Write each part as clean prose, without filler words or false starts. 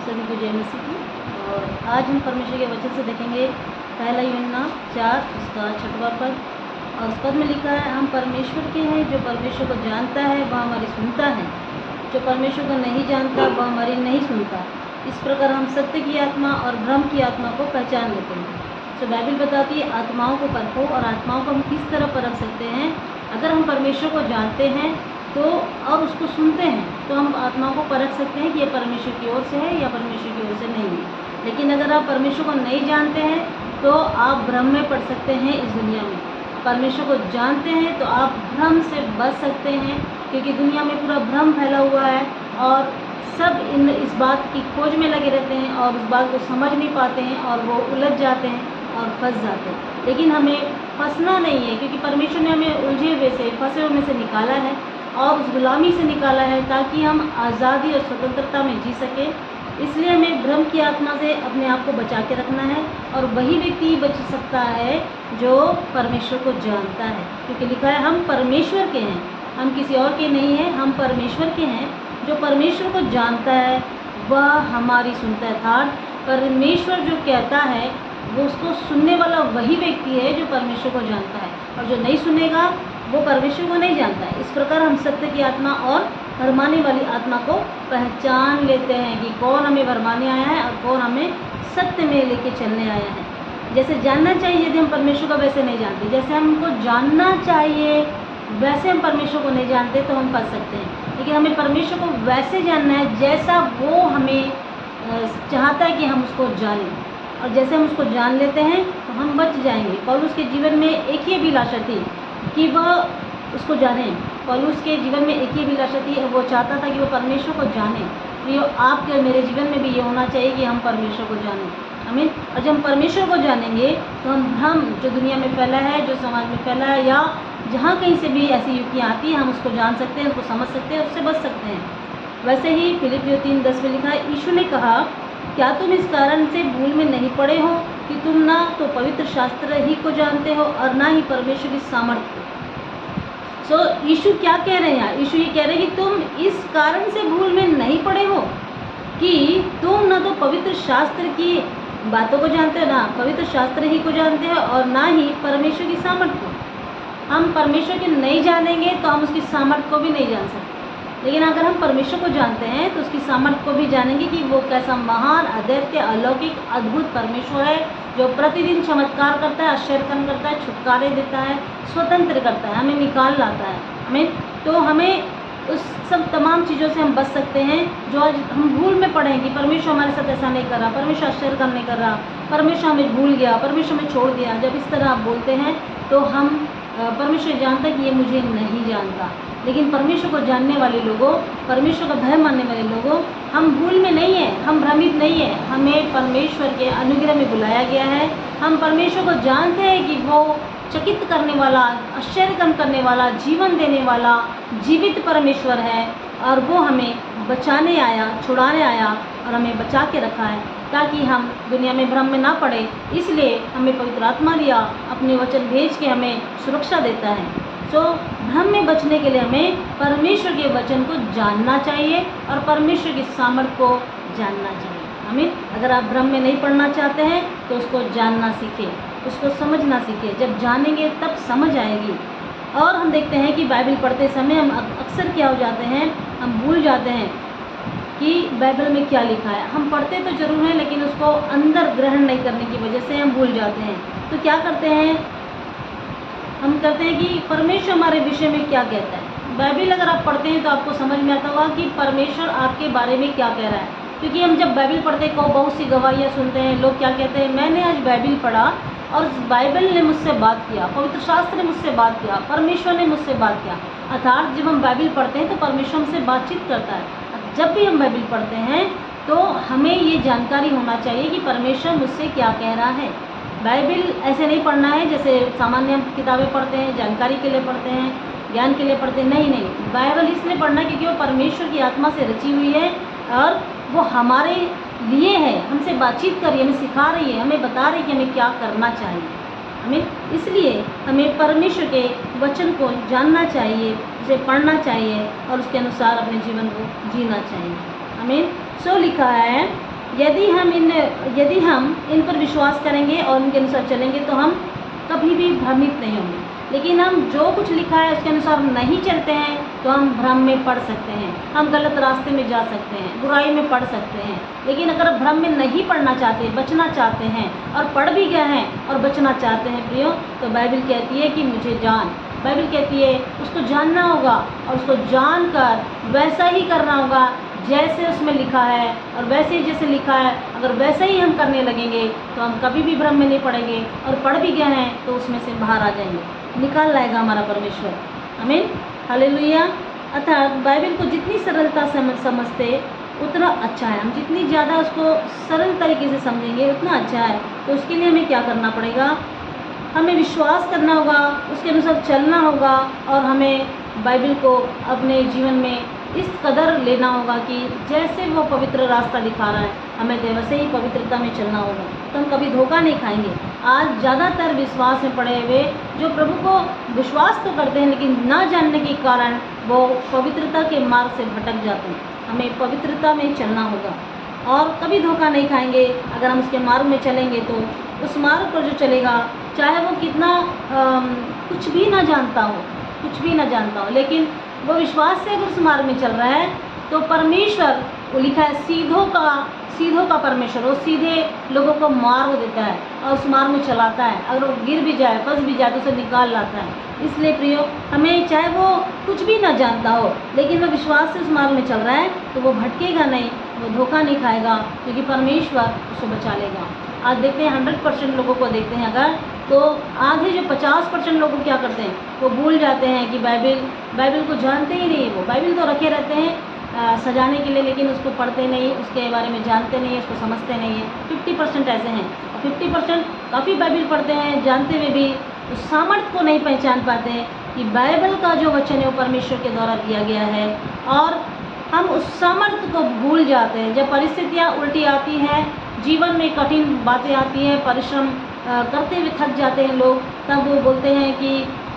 सभी को जय मसीह की। और आज हम परमेश्वर के वचन से देखेंगे पहला यूहन्ना 4 उसका 6वां पद। और उस पद में लिखा है, हम परमेश्वर के हैं। जो परमेश्वर को जानता है वह हमारी सुनता है, जो परमेश्वर को नहीं जानता वह हमारी नहीं सुनता। इस प्रकार हम सत्य की आत्मा और भ्रम की आत्मा को पहचान लेते हैं। तो बाइबल बताती है आत्माओं को परखो, और आत्माओं को हम किस तरह परख सकते हैं। अगर हम परमेश्वर को जानते हैं तो और उसको सुनते हैं तो हम आत्माओं को परख सकते हैं कि ये परमेश्वर की ओर से है या परमेश्वर की ओर से नहीं है। लेकिन अगर आप परमेश्वर को नहीं जानते हैं तो आप भ्रम में पड़ सकते हैं। इस दुनिया में परमेश्वर को जानते हैं तो आप भ्रम से बच सकते हैं, क्योंकि दुनिया में पूरा भ्रम फैला हुआ है और सब इस बात की खोज में लगे रहते हैं और उस बात को समझ नहीं पाते हैं और वो उलझ जाते हैं और फंस जाते हैं। लेकिन हमें फंसना नहीं है, क्योंकि परमेश्वर ने हमें उलझे हुए से, फंसे हुए में से निकाला है और उस गुलामी से निकाला है ताकि हम आज़ादी और स्वतंत्रता में जी सकें। इसलिए हमें भ्रम की आत्मा से अपने आप को बचा के रखना है, और वही व्यक्ति बच सकता है जो परमेश्वर को जानता है। क्योंकि लिखा है हम परमेश्वर के हैं, हम किसी और के नहीं हैं, हम परमेश्वर के हैं। जो परमेश्वर को जानता है वह हमारी सुनता है। अर्थात परमेश्वर जो कहता है वो उसको सुनने वाला वही व्यक्ति है जो परमेश्वर को जानता है, और जो नहीं सुनेगा वो परमेश्वर को नहीं जानता है। इस प्रकार हम सत्य की आत्मा और भरमाने वाली आत्मा को पहचान लेते हैं कि कौन हमें भरमाने आया है और कौन हमें सत्य में लेके चलने आया है। जैसे जानना चाहिए यदि हम परमेश्वर को वैसे नहीं जानते, जैसे हमको जानना चाहिए वैसे हम परमेश्वर को नहीं जानते तो हम फंस सकते हैं। लेकिन हमें परमेश्वर को वैसे जानना है जैसा वो हमें चाहता है कि हम उसको जानें, और जैसे हम उसको जान लेते हैं तो हम बच जाएंगे। पौलुस के जीवन में एक ही अभिलाषा थी कि वह उसको जाने। पौलुस के जीवन में एक ही अभिलाषा थी, वो चाहता था कि वो परमेश्वर को जाने। तो ये आपके मेरे जीवन में भी ये होना चाहिए कि हम परमेश्वर को जानें। आमीन। और जब हम परमेश्वर को जानेंगे तो हम भ्रम जो दुनिया में फैला है, जो समाज में फैला है, या जहाँ कहीं से भी ऐसी युक्तियाँ आती हैं, हम उसको जान सकते हैं, उसको समझ सकते हैं, उससे बच सकते हैं। वैसे ही फिलिपियों 3:10 में लिखा है, यीशु ने कहा, क्या तुम इस कारण से भूल में नहीं पड़े हो कि तुम ना तो पवित्र शास्त्र ही को जानते हो और ना ही परमेश्वर की सामर्थ्य को। यीशु क्या कह रहे हैं? यीशु ये कह रहे हैं कि तुम इस कारण से भूल में नहीं पड़े हो कि तुम ना तो पवित्र शास्त्र की बातों को जानते हो, ना पवित्र शास्त्र ही को जानते हो और ना ही परमेश्वर की सामर्थ्य को। हम परमेश्वर के नहीं जानेंगे तो हम उसकी सामर्थ्य को भी नहीं जान सकते। लेकिन अगर हम परमेश्वर को जानते हैं तो उसकी सामर्थ्य को भी जानेंगे कि वो कैसा महान, अद्वितीय, अलौकिक, अद्भुत परमेश्वर है, जो प्रतिदिन चमत्कार करता है, आश्चर्य करता है, छुटकारे देता है, स्वतंत्र करता है, हमें निकाल लाता है। हमें तो हमें उस सब तमाम चीज़ों से हम बच सकते हैं जो आज हम भूल में पड़े हैं कि परमेश्वर हमारे साथ ऐसा नहीं कर रहा, परमेश्वर आश्चर्य काम नहीं कर रहा, परमेश्वर हमें भूल गया, परमेश्वर हमें छोड़ दिया। जब इस तरह आप बोलते हैं तो हम परमेश्वर जानता है कि ये मुझे नहीं जानता। लेकिन परमेश्वर को जानने वाले लोगों, परमेश्वर का भय मानने वाले लोगों, हम भूल में नहीं हैं, हम भ्रमित नहीं हैं। हमें परमेश्वर के अनुग्रह में बुलाया गया है। हम परमेश्वर को जानते हैं कि वो चकित करने वाला, आश्चर्य करने वाला, जीवन देने वाला, जीवित परमेश्वर है, और वो हमें बचाने आया, छुड़ाने आया और हमें बचा के रखा है ताकि हम दुनिया में भ्रम में ना पड़े। इसलिए हमें पवित्र आत्मा दिया, अपने वचन भेज के हमें सुरक्षा देता है। तो भ्रम में बचने के लिए हमें परमेश्वर के वचन को जानना चाहिए और परमेश्वर की सामर्थ्य को जानना चाहिए। आमीन। अगर आप भ्रम में नहीं पड़ना चाहते हैं तो उसको जानना सीखें, उसको समझना सीखें। जब जानेंगे तब समझ आएगी। और हम देखते हैं कि बाइबल पढ़ते समय हम अक्सर क्या हो जाते हैं, हम भूल जाते हैं कि बाइबल में क्या लिखा है। हम पढ़ते तो जरूर हैं लेकिन उसको अंदर ग्रहण नहीं करने की वजह से हम भूल जाते हैं। तो क्या करते हैं, हम कहते हैं कि परमेश्वर हमारे विषय में क्या कहता है। बाइबल अगर आप पढ़ते हैं तो आपको समझ में आता होगा कि परमेश्वर आपके बारे में क्या कह रहा है। क्योंकि हम जब बाइबल पढ़ते हैं बहुत सी गवाहियाँ सुनते हैं। लोग क्या कहते हैं, मैंने आज बाइबल पढ़ा और बाइबल ने मुझसे बात किया, पवित्र शास्त्र ने मुझसे बात किया, परमेश्वर ने मुझसे बात किया। अर्थात जब हम बाइबल पढ़ते हैं तो परमेश्वर हमसे बातचीत करता है। जब भी हम बाइबल पढ़ते हैं तो हमें ये जानकारी होना चाहिए कि परमेश्वर मुझसे क्या कह रहा है। बाइबल ऐसे नहीं पढ़ना है जैसे सामान्य किताबें पढ़ते हैं, जानकारी के लिए पढ़ते हैं, ज्ञान के लिए पढ़ते हैं। नहीं, बाइबल इसलिए पढ़ना है क्योंकि वो परमेश्वर की आत्मा से रची हुई है और वो हमारे लिए है, हमसे बातचीत कर रही है, हमें सिखा रही है, हमें बता रही है कि हमें क्या करना चाहिए। हमें इसलिए हमें परमेश्वर के वचन को जानना चाहिए, उसे पढ़ना चाहिए और उसके अनुसार अपने जीवन को जीना चाहिए। हमें लिखा है यदि हम इन पर विश्वास करेंगे और उनके अनुसार चलेंगे तो हम कभी भी भ्रमित नहीं होंगे। लेकिन हम जो कुछ लिखा है उसके अनुसार नहीं चलते हैं तो हम भ्रम में पड़ सकते हैं, हम गलत रास्ते में जा सकते हैं, बुराई में पड़ सकते हैं। लेकिन अगर भ्रम में नहीं पड़ना चाहते, बचना चाहते हैं और पड़ भी गए हैं और बचना चाहते हैं प्रियो, तो बाइबल कहती है कि मुझे जान। बाइबल कहती है उसको जानना होगा और उसको जानकर वैसा ही करना होगा जैसे उसमें लिखा है, और वैसे ही जैसे लिखा है अगर वैसे ही हम करने लगेंगे तो हम कभी भी भ्रम में नहीं पड़ेंगे, और पढ़ भी गए हैं तो उसमें से बाहर आ जाएंगे, निकाल लाएगा हमारा परमेश्वर। आमीन, हालेलुया। अर्थात बाइबल को जितनी सरलता से समझते उतना अच्छा है, हम जितनी ज़्यादा उसको सरल तरीके से समझेंगे उतना अच्छा है। तो उसके लिए हमें क्या करना पड़ेगा, हमें विश्वास करना होगा, उसके अनुसार चलना होगा, और हमें बाइबल को अपने जीवन में इस कदर लेना होगा कि जैसे वो पवित्र रास्ता दिखा रहा है हमें वैसे ही पवित्रता में चलना होगा, तो हम कभी धोखा नहीं खाएंगे। आज ज़्यादातर विश्वास में पड़े हुए जो प्रभु को विश्वास तो करते हैं लेकिन ना जानने के कारण वो पवित्रता के मार्ग से भटक जाते हैं। हमें पवित्रता में चलना होगा और कभी धोखा नहीं खाएंगे। अगर हम उसके मार्ग में चलेंगे तो उस मार्ग पर जो चलेगा, चाहे वो कितना कुछ भी ना जानता हो, लेकिन वो विश्वास से अगर उस मार्ग में चल रहा है तो परमेश्वर, वो लिखा है सीधों का परमेश्वर, वो सीधे लोगों को मार्ग देता है और उस मार्ग में चलाता है। अगर वो गिर भी जाए, फंस भी जाए तो उसे निकाल लाता है। इसलिए प्रियो, हमें चाहे वो कुछ भी ना जानता हो लेकिन वो विश्वास से उस मार्ग में चल रहा है तो वो भटकेगा नहीं, वो धोखा नहीं खाएगा, क्योंकि परमेश्वर उसको बचा लेगा। आज देखते हैं 100% लोगों को देखते हैं अगर, तो आधे जो 50% लोग क्या करते हैं, वो भूल जाते हैं कि बाइबल को जानते ही नहीं। वो बाइबल तो रखे रहते हैं सजाने के लिए, लेकिन उसको पढ़ते नहीं, उसके बारे में जानते नहीं, उसको समझते नहीं है। 50% ऐसे हैं, और 50% काफ़ी बाइबल पढ़ते हैं जानते हुए भी उस सामर्थ्य को नहीं पहचान पाते कि बाइबल का जो वचन है वो परमेश्वर के द्वारा दिया गया है, और हम उस सामर्थ्य को भूल जाते हैं। जब परिस्थितियाँ उल्टी आती हैं, जीवन में कठिन बातें आती हैं, परिश्रम करते हुए थक जाते हैं लोग, तब वो बोलते हैं कि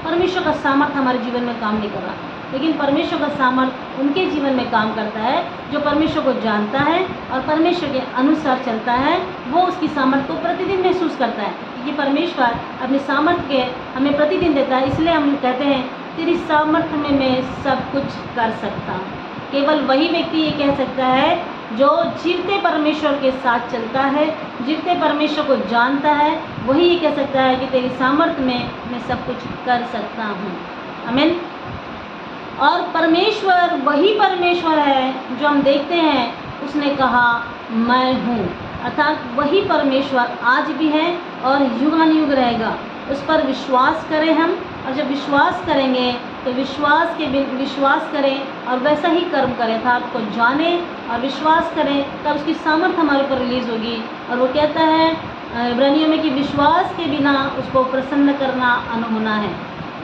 परमेश्वर का सामर्थ्य हमारे जीवन में काम नहीं कर रहा। लेकिन परमेश्वर का सामर्थ्य उनके जीवन में काम करता है जो परमेश्वर को जानता है और परमेश्वर के अनुसार चलता है। वो उसकी सामर्थ्य को प्रतिदिन महसूस करता है, क्योंकि परमेश्वर अपनी सामर्थ्य के हमें प्रतिदिन देता है। इसलिए हम कहते हैं तेरी सामर्थ्य में मैं सब कुछ कर सकता हूँ। केवल वही व्यक्ति ये कह सकता है जो जीवते परमेश्वर के साथ चलता है, जीवते परमेश्वर को जानता है, वही ये कह सकता है कि तेरी सामर्थ्य में मैं सब कुछ कर सकता हूँ। आमीन। और परमेश्वर वही परमेश्वर है जो हम देखते हैं, उसने कहा मैं हूँ, अर्थात वही परमेश्वर आज भी है और युगानुयुग रहेगा। उस पर विश्वास करें हम, और जब विश्वास करेंगे तो विश्वास करें और वैसा ही कर्म करें, था आपको जाने और विश्वास करें, तब उसकी सामर्थ्य हमारे ऊपर रिलीज़ होगी। और वो कहता है इब्रानियों में कि विश्वास के बिना उसको प्रसन्न करना अनहोना है।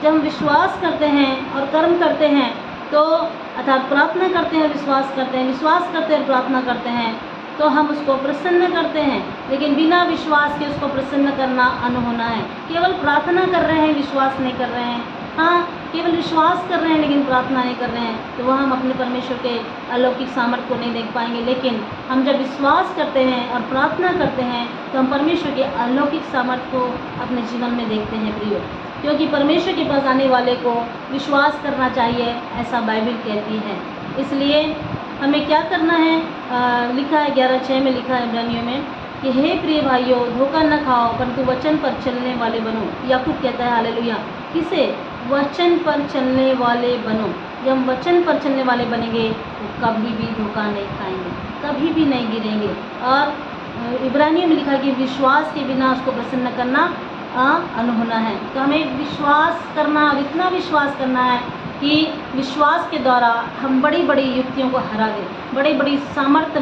जब हम विश्वास करते हैं और कर्म करते हैं तो अर्थात प्रार्थना करते हैं, विश्वास करते हैं और प्रार्थना करते हैं तो हम उसको प्रसन्न करते हैं। लेकिन बिना विश्वास के उसको प्रसन्न करना अनहोना है। केवल प्रार्थना कर रहे हैं, विश्वास नहीं कर रहे हैं, हाँ केवल विश्वास कर रहे हैं लेकिन प्रार्थना नहीं कर रहे हैं, तो वह हम अपने परमेश्वर के अलौकिक सामर्थ्य को नहीं देख पाएंगे। लेकिन हम जब विश्वास करते हैं और प्रार्थना करते हैं तो हम परमेश्वर के अलौकिक सामर्थ्य को अपने जीवन में देखते हैं प्रियो, क्योंकि परमेश्वर के पास आने वाले को विश्वास करना चाहिए, ऐसा बाइबल कहती है। इसलिए हमें क्या करना है, लिखा है 11:6 में लिखा है इब्रानियों में कि हे प्रिय भाइयों, धोखा न खाओ परंतु वचन पर चलने वाले बनो। याकूब कहता है हालेलुया, किसे? वचन पर चलने वाले बनो। जब हम वचन पर चलने वाले बनेंगे तो कभी भी धोखा नहीं खाएंगे, कभी भी नहीं गिरेंगे। और इब्रानियों में लिखा कि विश्वास के बिना उसको प्रसन्न करना अनहोना है। तो हमें विश्वास करना, और इतना विश्वास करना है कि विश्वास के द्वारा हम बड़ी बड़ी युक्तियों को हरा दें, बड़ी बड़ी सामर्थ्य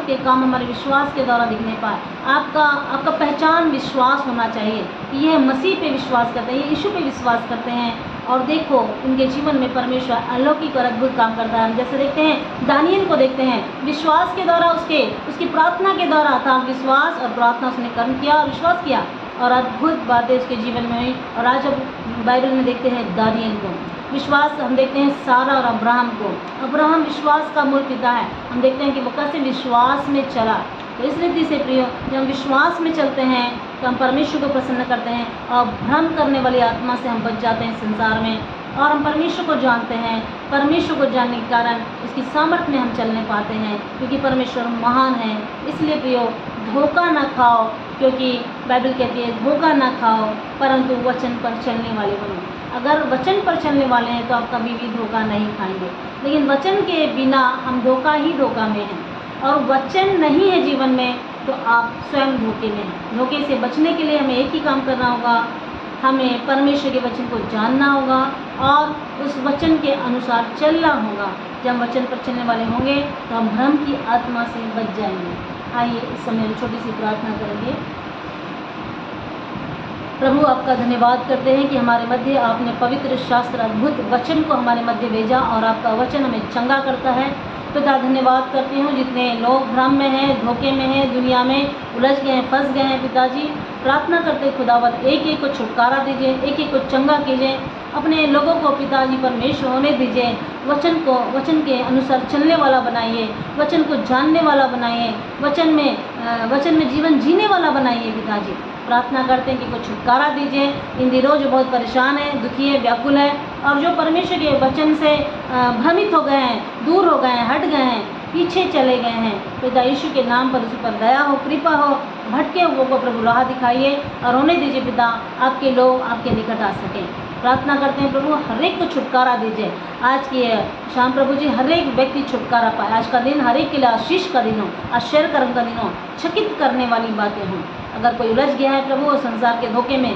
के काम हमारे विश्वास के द्वारा दिखने पाए। आपका पहचान विश्वास होना चाहिए कि यह मसीह पे विश्वास करते हैं, ये यीशु पे विश्वास करते हैं, और देखो उनके जीवन में परमेश्वर अलौकिक और अद्भुत काम करता है। हम जैसे देखते हैं दानियल को देखते हैं, विश्वास के द्वारा उसकी प्रार्थना के द्वारा था, विश्वास और प्रार्थना उसने कर्म किया और विश्वास किया और अद्भुत बातें उसके जीवन में हुई। और आज अब बाइबल में देखते हैं दानियल को, विश्वास हम देखते हैं सारा और अब्राहम को। अब्राहम विश्वास का मूल पिता है। हम देखते हैं कि वो कैसे विश्वास में चला। तो इस रीति से प्रियो, जब हम विश्वास में चलते हैं तो हम परमेश्वर को प्रसन्न करते हैं और भ्रम करने वाली आत्मा से हम बच जाते हैं संसार में, और हम परमेश्वर को जानते हैं। परमेश्वर को जानने के कारण उसकी सामर्थ्य में हम चलने पाते हैं, क्योंकि परमेश्वर महान है। इसलिए प्रियो, धोखा ना खाओ, क्योंकि बाइबल कहती है धोखा ना खाओ परंतु वचन पर चलने वाले बनो। अगर वचन पर चलने वाले हैं तो आप कभी भी धोखा नहीं खाएंगे, लेकिन वचन के बिना हम धोखा ही धोखा में हैं, और वचन नहीं है जीवन में तो आप स्वयं धोखे में हैं। धोखे से बचने के लिए हमें एक ही काम करना होगा, हमें परमेश्वर के वचन को जानना होगा और उस वचन के अनुसार चलना होगा। जब हम वचन पर चलने वाले होंगे तो हम भ्रम की आत्मा से बच जाएंगे। आइए इस समय हम छोटी सी प्रार्थना करेंगे। प्रभु, आपका धन्यवाद करते हैं कि हमारे मध्य आपने पवित्र शास्त्र अद्भुत वचन को हमारे मध्य भेजा और आपका वचन हमें चंगा करता है। पिता, धन्यवाद करती हूँ जितने लोग भ्रम में हैं, धोखे में हैं, दुनिया में उलझ गए हैं, फंस गए हैं, पिताजी प्रार्थना करते खुदावत एक एक को छुटकारा दीजिए, एक एक को चंगा कीजिए, अपने लोगों को पिताजी परमेश्वर होने दीजिए, वचन के अनुसार चलने वाला बनाइए, वचन को जानने वाला बनाइए, वचन में जीवन जीने वाला बनाइए। पिताजी प्रार्थना करते हैं कि कुछ छुटकारा दीजिए इन दिनों जो बहुत परेशान है, दुखी है, व्याकुल है, और जो परमेश्वर के वचन से भ्रमित हो गए हैं, दूर हो गए हैं, हट गए हैं, पीछे चले गए हैं। पिता यीशु के नाम पर उस पर दया हो, कृपा हो, भटके हुओं को प्रभु राह दिखाइए और होने दीजिए पिता, आपके लोग आपके निकट आ सकें। प्रार्थना करते हैं प्रभु, हर एक को छुटकारा दीजिए। आज की शाम प्रभु जी हर एक व्यक्ति छुटकारा पाए। आज का दिन हर एक के लिए आशीष का दिन हो, आश्चर्य कर्म का दिन हो, चकित करने वाली बातें हों। अगर कोई उलझ गया है प्रभु और संसार के धोखे में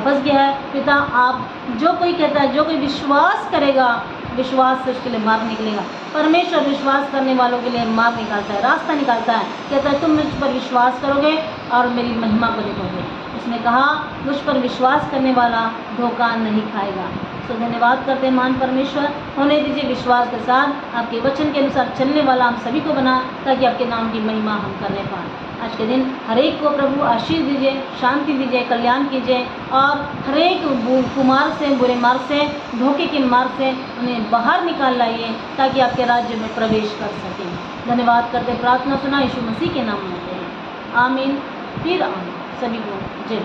फंस गया है, पिता आप जो कोई कहता है, जो कोई विश्वास करेगा, विश्वास से उसके लिए मार्ग निकलेगा। परमेश्वर विश्वास करने वालों के लिए मार्ग निकालता है, रास्ता निकालता है। कहता है तुम मुझ पर विश्वास करोगे और मेरी महिमा को देखोगे। उसने कहा मुझ पर विश्वास करने वाला धोखा नहीं खाएगा। तो धन्यवाद करते हैं महान परमेश्वर, होने दीजिए विश्वास के साथ आपके वचन के अनुसार चलने वाला हम सभी को बना, ताकि आपके नाम की महिमा हम करने पाएँ। आज के दिन हर एक को प्रभु आशीष दीजिए, शांति दीजिए, कल्याण कीजिए, और हर एक कुमार्ग से, बुरे मार्ग से, धोखे के मार्ग से उन्हें बाहर निकाल लाइए, ताकि आपके राज्य में प्रवेश कर सकें। धन्यवाद करते, प्रार्थना सुना यीशु मसीह के नाम में, आमीन। फिर आमीन। सभी को जय।